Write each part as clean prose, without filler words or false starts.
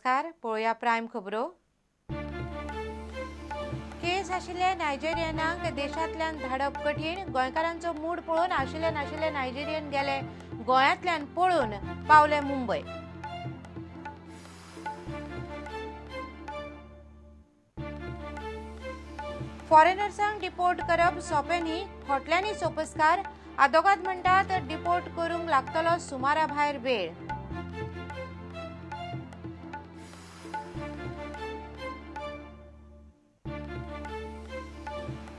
नमस्कार, पळोवया प्रायम खबरो। केस आशिल्ले नायजेरियनांक देशांतल्यान धाडप कठीण। गोंयकारांचो मूड पळोवन आशिल्ले नाशिल्ले नायजेरियन गेले गोंयांतल्यान पळून पावले मुंबय। फॉरेनर्सांक डिपोर्ट करप सोंपें न्ही, खोटल्यांनी सोपस्कार। आदोगाद म्हणटात डिपोर्ट करूंक लागतलो सुमारा भायर वेळ।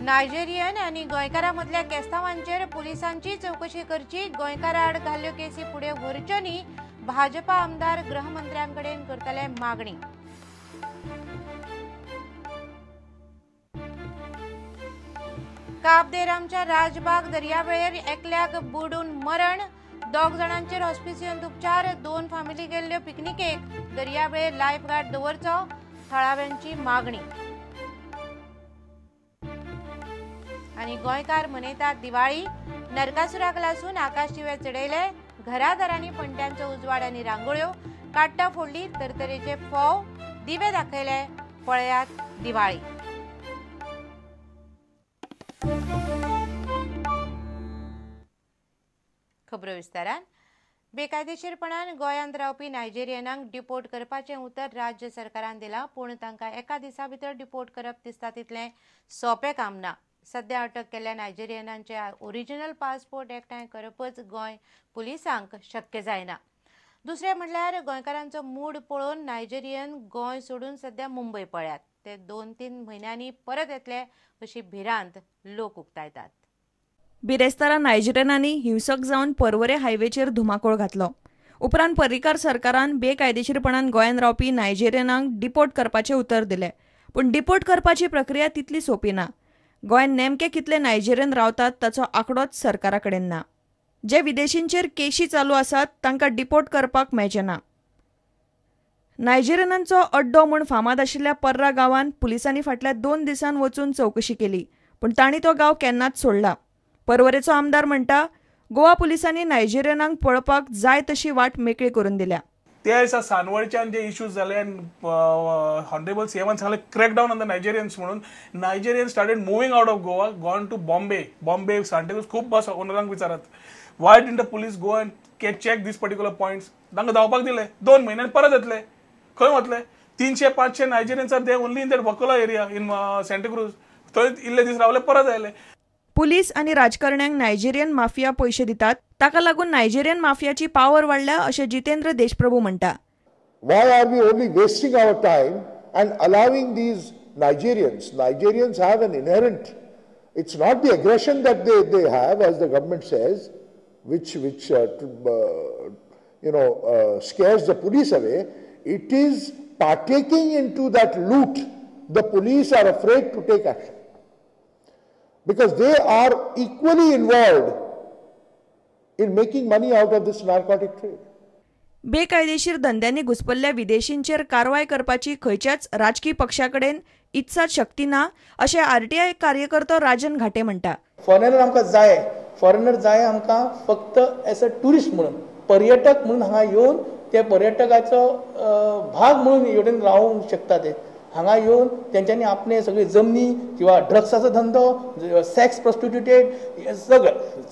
नायजेरियन आनी गोंयकारां मदल्या केस्तांवांचेर पुलिसांची चवकशी करची। गोंयकारां आड घाल्ल्यो केसी फुडें व्हरच्यो न्ही, भाजपा आमदार गृहमंत्र्यांकडेन करतले मागणी। काब दे रामच्या राजबाग दर्यावेळेर एकल्याक बुडून मरण। 2 जाणांचेर हॉस्पिसियंत उपचार। 2 फामिली गेल्ल्यो पिकनिकेक। दर्यावेळेर लायफगार्ड दवरचो, थळाव्यांची मागणी। आनी गोंयकार मनयतात दिवाळी। नरकासुराक लागून आकाश दिवे चडयले। घरादारांनी पणट्यांचो उजवाड आनी रांगोळ्यो। काट्टा फोडली, तरेतरेचे फोव, दिवे दाखयले। पळयात दिवाळी। खबरो विस्तारान। बेकायदेशीरपणान गोंयांत रावपी नायजेरियनांक डिपोर्ट करपाचें उतर राज्य सरकारान दिलां, पूण तांकां एका दिसा भितर डिपोर्ट करप दिसता तितलें सोंपें काम ना। सध्या अटक केल्ल्या नायजेरियनांचे ओरिजिनल पासपोर्ट एकठांय करपच गोंय पुलिसांक शक्य जायना। दुसरें म्हणल्यार गोंयकारांचो मूड पळोवन नायजेरियन गोंय सोडून सध्या मुंबय पळ्यात। ते 2-3 म्हयन्यांनी परत येतले अशी भिरांत लोक उक्तायतात। बिरेस्तारा नायजेरियनांनी हिंसक जावन पर्वरे हायवेचेर धुमाकूळ घातलो। उपरांत पर्रीकार सरकारान बेकायदेशीरपणान गोंयांत रावपी नायजेरियनांक डिपोर्ट करपाचें उतर दिलें, पूण डिपोर्ट करपाची प्रक्रिया तितली सोंपी ना। गोंयांत नेमके कितले नायजेरियन रावतात ताचो आंकडोच सरकारा कडेन ना। जे विदेशींचेर केशी चालू आसात तांकां डिपोर्ट करपाक मेळचे ना। नायजेरियनांचो अड्डो म्हूण फामाद आशिल्ल्या पर्रा गांवांत पुलिसांनी फाटल्या 2 दिसांन वचून चवकशी केली, पूण तांणी तो गांव केन्नाच सोडला। पर्वरेचो आमदार म्हणटा, गोवा पुलिसांनी नायजेरियनांक पळोवपाक जाय तशी वाट मेकळी करून दिल्या। त्या दिसा सानवळच्यान जे इश्यूज जाले आनी हॉनरेबल सीएमान सांगले क्रॅकडाऊन ऑन द नायजेरियन्स म्हणून Nigerian started moving out of Goa, gone to Bombay Santacruz. खूब बस ओनरांक विचारात, why didn't the police go and check these particular points. तांकां धांवपाक दिले, 2 म्हयन्यांनी परत येतले। खंय वतले? 300-500 Nigerians are they only in that Vakola area in Santacruz. थंय इल्ले दीस रावले, परत आयले। पुलीस आनी राजकारण्यांक नायजेरियन माफिया पयशे दितात, ताका लागून नायजेरियन माफियाची पावर वाडल्या अशें जितेंद्र देशप्रभू म्हणटा। Why are we only wasting our time and allowing these Nigerians? Nigerians have an inherent, it's not the aggression that they have, as the government says, which scares the police away. It is partaking into that loot. The police are afraid to take action because they are equally involved in making money out of this narcotic trade. बेकायदेशीर धंद्यांनी घुसपल्ल्या विदेशींचेर कारवाय करपाची खंयच्याच राजकीय पक्षाकडेन इत्सात शक्ती ना अशें RTI कार्यकर्तो Rajan घाटे म्हणटा। Foreigner जाय आमकां फक्त एज अ टुरिस्ट म्हणून, पर्यटक म्हणून हांगा येवन ते पर्यटकाचो भाग म्हणून येवन रावूंक शकता। ते हांगा येवन तेंच्यांनी आपले सगळे जमनी किंवा ड्रग्साचो धंदो, सेक्स प्रॉस्टिट्यूटेड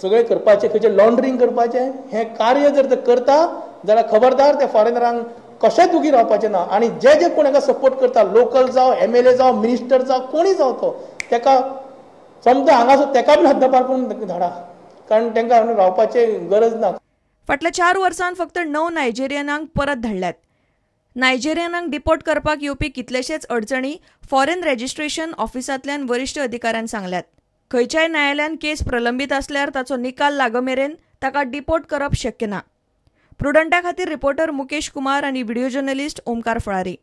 सगळे करपाचे, खंयचे लॉन्ड्रिंग करपाचें हें कार्य जर ते करता जाल्यार खबरदार ते फॉरेनरांक कशेंच उगी रावपाचें ना। आनी जे कोण हाका सपोर्ट करता, लोकल जावं, MLA जावं, मिनिस्टर जावं, कोणी जावं तो, तेका समजा हांगासर तेका बीन हद्दपार करून धाडा, कारण तांकां रावपाची गरज ना। फाटल्या 4 वर्सांत फक्त 9 नायजेरियनांक परत धाडल्यात। नायजेरियनांक डिपोर्ट करपाक येवपी कितलेशेच अडचणी फॉरेन रजिस्ट्रेशन ऑफिसांतल्यान वरिश्ठ अधिकाऱ्यान सांगल्यात। खंयच्याय न्यायालयान केस प्रलंबीत आसल्यार ताचो निकाल लागमेरेन ताका डिपोर्ट करप शक्य ना। प्रुडंटा खातीर रिपोर्टर मुकेश कुमार आनी व्हिडिओ जर्नलिस्ट ओमकार फळारी।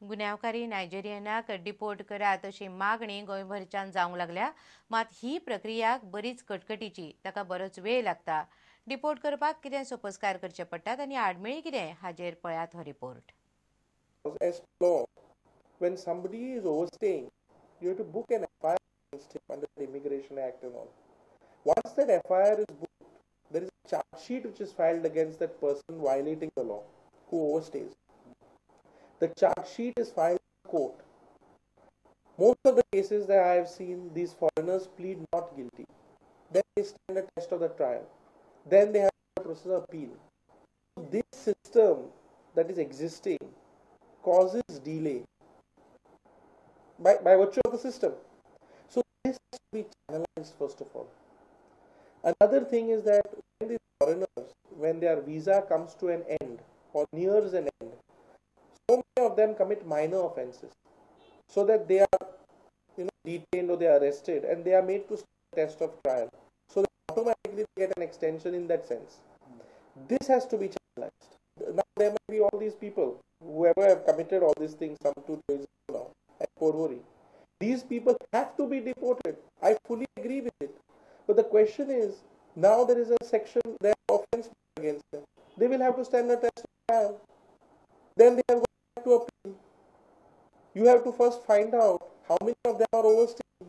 गुन्यांवकारी नायजेरियनाक डिपोर्ट करात अशी मागणी गोंयभरच्यान जावंक लागल्या, मात ही प्रक्रिया बरीच कटकटीची, ताका बरोच वेळ लागता। डिपोर्ट करपाक कितें सोपस्कार करचे पडटात आनी आडमेळी कितें हाजेर पळयात हो report. As law, when somebody is overstaying, you have to book an FIR against him under the Immigration Act and all. Once that FIR is booked, there is a charge sheet which is filed against that person violating the law who overstays. The charge sheet is filed in court. Most of the cases that I have seen, these foreigners plead not guilty. Then they stand the test of the trial. Then they have to process appeal. This system that is existing causes delay by virtue of the system. So this has to be channelized first of all. Another thing is that when these foreigners, when their visa comes to an end or nears an end, so many of them commit minor offences, so that they are, detained or they are arrested, and they are made to stand the test of trial. So that automatically they get an extension in that sense. This has to be channelized. Now there may be all these people, whoever have committed all these things some 2 days ago now at Porvorim. These people have to be deported. I fully agree with it. But the question is, now there is a section, there are offences against them. They will have to stand the test of trial. Then they have to appeal. You have to first find out how many of them are overstaying.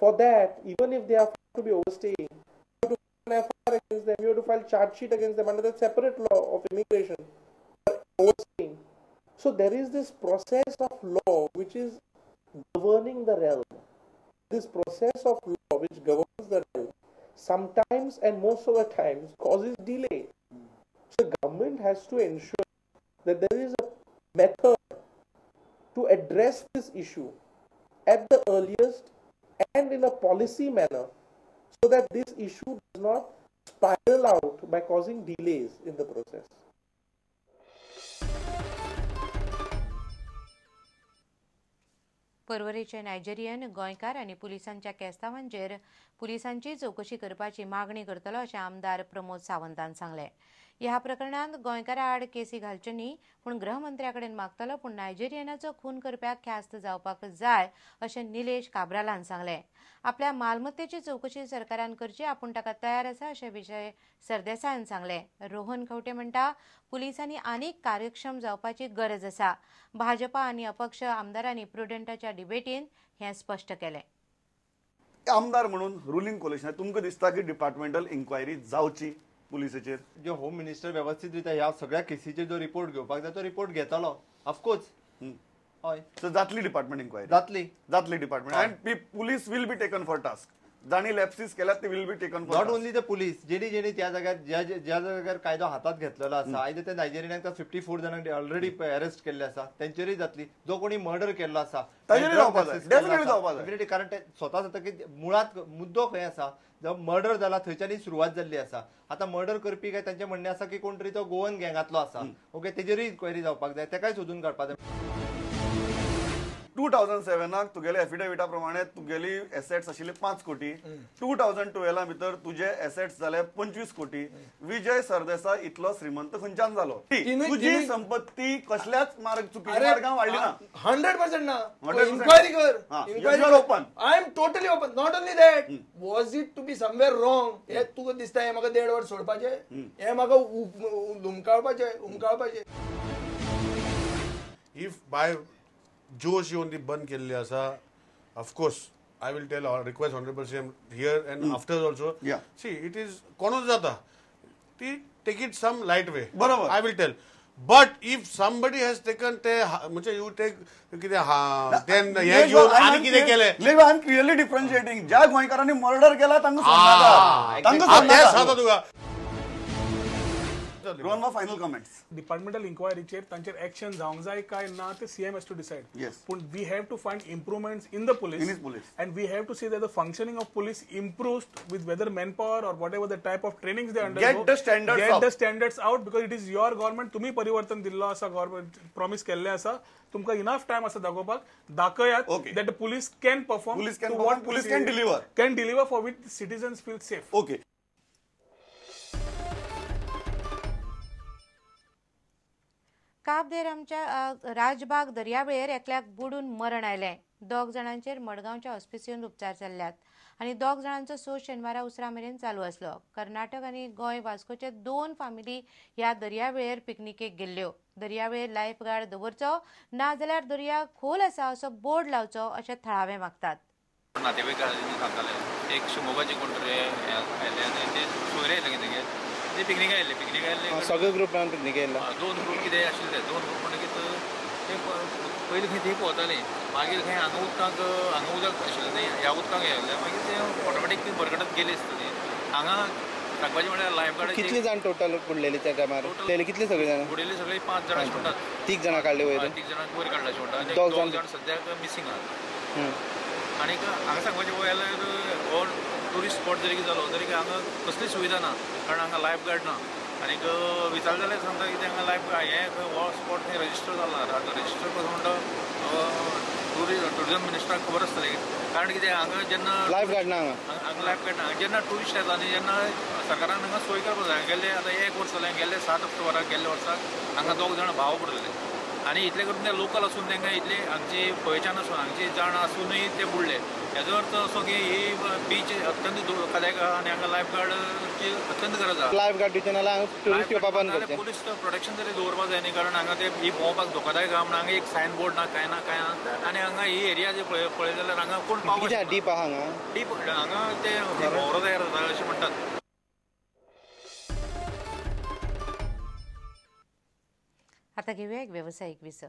For that, even if they are found to be overstaying, you have to file an FIR against them, you have to file charge sheet against them under the separate law of immigration for overstaying. So there is this process of law which is governing the realm. This process of law which governs the realm sometimes and most of the times causes delay. So government has to ensure that there is a method to address this issue at the earliest and in a policy manner, so that this issue does not spiral out by causing delays in the process. पर्वरेचे Nigerian गोंयकार आनी पुलिसांच्या केस्तांवांचेर पुलिसांची चौकशी करपाची मागणी करतलो अशें आमदार प्रमोद सावंतान सांगलें. ह्या प्रकरणांत गोंयकारा आड केसी घालच्यो न्ही, पूण गृहमंत्र्या कडेन मागतलो, पूण नायजेरियनाचो खून करप्याक ख्यास्त जावपाक जाय अशें निलेश काब्रालान सांगलें. आपल्या मालमत्तेची चौकशी सरकारान करची, आपूण ताका तयार आसा अशें विजय सरदेसायान सांगलें. रोहन खंवटे म्हणटा, पुलिसांनी आनीक कार्यक्षम जावपाची गरज आसा. भाजपा आनी अपक्ष आमदारांनी प्रुडंटाच्या डिबेटीन हें स्पश्ट केलें. आमदार म्हणून रुलिंग कोलिशनात तुमकां दिसता की डिपार्टमेंटल इन्क्वायरी जावची पुलिसेचेर? जो होम मिनिस्टर व्यवस्थित रित्या ह्या सगळ्या केसीचेर जो रिपोर्ट घेवपाक जाय तो रिपोर्ट घेतलो ऑफकोर्स. हय, सो जातली डिपार्टमेंट इन्क्वायरी? जातली department and police will be taken for task. जाणी लॅप्सीस केल्यात ते will be taken for. Not only the police, जेणी त्या जाग्यार ज्या जाग्यार कायदो हातात घेतलेलो आसा, आयज ते नायजेरियनाक 54 जाणांक ऑलरेडी अरेस्ट केल्ले आसा, तेंचेरूय जातली. जो कोणी मर्डर केल्लो आसा डेफिनेटली, कारण ते स्वता जाता की मुळात मुद्दो खंय आसा, जो मर्डर जाला थंयच्यानी सुरवात जाल्ली आसा. आतां मर्डर करपी काय तांचें म्हणणें आसा की कोण तरी तो गोवन गँगांतलो आसा. ओके, तेजेरूय इन्क्वायरी जावपाक जाय, तेकाय सोदून काडपाक जाय. 2007 तुगेले एफिडेविटा प्रमाणे तुगेली एसेट्स आशिल्ले 5 कोटी. 2012 भितर तुझे एसेट्स जाले 25 कोटी. विजय सरदेसाय इतलो श्रीमंत खंयच्यान जालो? तुजी संपत्ती कसल्याच चुकीच्या मार्गान वाडली ना. 100% ना. इन्क्वायरी कर. Inquiry open. I am totally open. Not only that, was it to be somewhere wrong? हे तुका दिसता हे म्हाका 1.5 वर्स सोडपाचे, हे म्हाका उमकाळपाचे. इफ बाय जोश येवन बंद केल्ली आसा, of course I will tell request honourable CM here and after also. See it is कोणूच जाता ती take it some light way. बरोबर, I will tell. But if somebody has taken ते म्हणजे यू टेक कितें हे घेवन आनी कितें केलें, आय एम क्लियरली डिफरन्शिएटिंग. ज्या गोंयकारांनी मर्डर केला तांकां सांगता तुका. Rohan, final comments. डिपार्टमेंटल इन्क्वायरीचेर तांचेर एक्शन जावंक जाय काय ना ते सीएम हॅज टू डिसायड. पूण we have to find improvements in the police and we have to see that the functioning of police improved with whether manpower or whatever the type of training they undergo. Get the standards out, because it is your government. तुम्ही परिवर्तन दिल्लो आसा, government promise केल्ले आसा. तुमकां enough time आसा दाखोवपाक. दाखयात that the police can perform, police can deliver for which citizens feel safe. Okay. काब दे रामच्या राजबाग दर्यावेळेर एकल्याक बुडून मरण आयलें. 2 जाणांचेर मडगांवच्या हॉस्पिटलांत उपचार चल्ल्यात आनी 2 जाणांचो सोद शेनवारा उसरा मेरेन चालू आसलो. कर्नाटक आनी गोंय वास्कोचे 2 फामिली ह्या दर्यावेळेर पिकनिकेक गेल्ल्यो. दर्यावेळेर लायफ गार्ड दवरचो ना जाल्यार दर्या खोल आसा असो बोर्ड लावचो अशें थळावे मागतात. नातेवाईकांनी सांगताले एक शिमोगाचे कोण तरी आयले आनी ते सोयरे आयले कितें ते पिकनीक आयले सगळे ग्रुप मेळून पिकनीक येयला 2 ग्रुप कितें आशिल्ले 2 ग्रुप म्हणटकीर ते पयलीं खंय थंय पोवतालीं मागीर खंय हांगा उदक आशिल्लें न्ही ह्या उदकाक येयलें मागीर ते ऑटोमॅटीक भरकटत गेली आसतली हांगा सांगपाचें म्हळ्यार लायफ गार्ड कितली जाण टोटल बुडलेली त्या टायमार बुडलेली कितली सगळी जाण बुडिल्ली सगळी 5 जाणां म्हणटात 3 जाणां काडले वयर 3 जाणांक वयर काडला म्हणटा आनी 2 2 जाण सद्याक मिसींग आहात आनी हांगा सांगपाचें पळयल्यार हो ट्युरिस्ट स्पॉट जरी कितें जालो तरी हांगा कसली सुविधा ना कारण हांगा लायफ गार्ड ना आनीक विचारलें जाल्यार सांगता की हांगा लायफ हें हो स्पॉट थंय रजिस्टर जाला आतां रजिस्टर कसो म्हणटा टुरिजम मिनिस्टराक खबर आसतली कारण कितें हांगा जेन्ना लायफ गार्ड ना हांगा लायफ गार्ड ना जेन्ना ट्युरिस्ट येता आनी जेन्ना सरकारान हांगा सोय करपाक जाय गेल्ले आतां 1 वर्स जालें गेल्ले 7 ऑक्टोबराक गेल्ले वर्साक हांगा 2 जाण भाव पडलेले आनी इतले करून ते लोकल आसून तांकां इतली हांगची पहचान आसून हांगची जाण आसूनय ते बुडले हेजो अर्थ असो की ही बीच अत्यंत धोकादायक आहा आनी हांगा लायफ गार्डची अत्यंत गरज आहा लायफ गार्ड दिवचे नाल्यार ट्युरिस्ट येवपाक बंद करचे पुलीस प्रोटेक्शन तरी दवरपाक जाय न्ही कारण हांगा ते ही भोंवपाक धोकादायक आहा म्हणून हांगा एक सायन बोर्ड ना कांय ना आनी हांगा ही एरिया जी पळय जाल्यार हांगा कोण पावस डीप आहा हांगा डीप हांगा ते भोंवरो तयार जाता अशें म्हणटात आता घेऊया एक व्यावसायिक विसव